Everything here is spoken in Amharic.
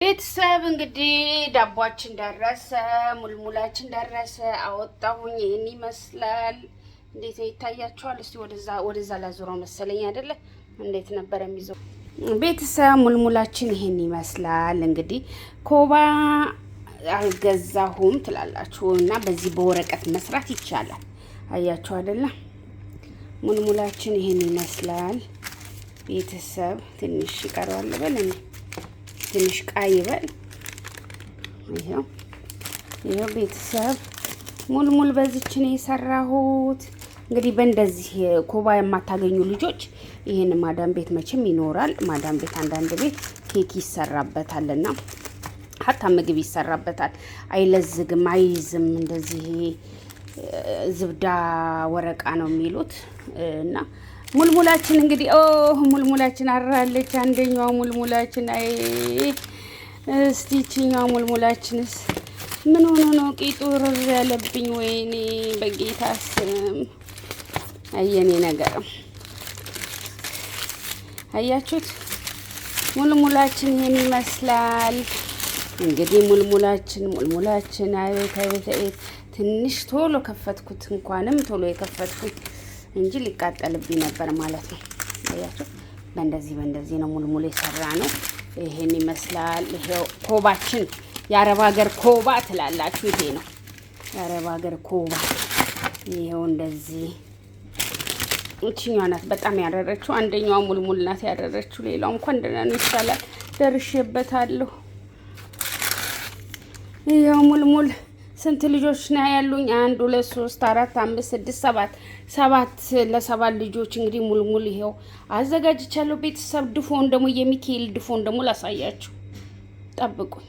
ቤተሰብ እንግዲህ ዳቧችን ደረሰ፣ ሙልሙላችን ደረሰ። አወጣሁኝ። ይሄን ይመስላል። እንዴት ይታያችኋል? እስቲ ወደዛ ላዙረው መሰለኝ አይደለ? እንዴት ነበር የሚይዘው? ቤተሰብ ሙልሙላችን ይሄን ይመስላል። እንግዲህ ኮባ አልገዛሁም ትላላችሁ እና በዚህ በወረቀት መስራት ይቻላል። አያችሁ አይደለ? ሙልሙላችን ይሄን ይመስላል። ቤተሰብ ትንሽ ይቀረዋል በለኝ ትንሽ ቃይ ይበል። ይሄው ቤተሰብ ሙልሙል በዚች ነው የሰራሁት። እንግዲህ በእንደዚህ ኮባ የማታገኙ ልጆች ይሄን ማዳም ቤት መቼም ይኖራል። ማዳም ቤት አንዳንድ ቤት ኬክ ይሰራበታልና ሀታ ምግብ ይሰራበታል። አይለዝግም፣ አይዝም። እንደዚህ ዝብዳ ወረቃ ነው የሚሉት እና ሙልሙላችን እንግዲህ ሙልሙላችን አራለች። አንደኛዋ ሙልሙላችን አይ እስቲ እቺኛዋ ሙልሙላችንስ ምን ሆኖ ነው ቂጡ ርር ያለብኝ? ወይኔ በጌታ ስም አየኔ ነገር አያችሁት? ሙልሙላችን ይሄን ይመስላል። እንግዲህ ሙልሙላችን አይ ትንሽ ቶሎ ከፈትኩት። እንኳንም ቶሎ የከፈትኩት እንጂ ሊቃጠልብኝ ነበር ማለት ነው። አያችሁ በእንደዚህ ነው ሙልሙል የሰራ ነው። ይሄን ይመስላል። ይሄው ኮባችን የአረብ ሀገር ኮባ ትላላችሁ። ይሄ ነው የአረብ ሀገር ኮባ። ይሄው እንደዚህ እቺኛዋ ናት በጣም ያደረችው። አንደኛዋ ሙልሙል ናት ያደረችው። ሌላው እንኳን እንደና ይሻላል። ደርሼበታለሁ። ይሄው ሙልሙል ስንት ልጆች ነው ያሉኝ? 1 2 3 4 5 6 7 ለሰባት ልጆች እንግዲህ ሙልሙል ይሄው አዘጋጅቻለሁ። ቤተሰብ ድፎን ደግሞ የሚካኤል ድፎን ደግሞ ላሳያችሁ፣ ጠብቁኝ።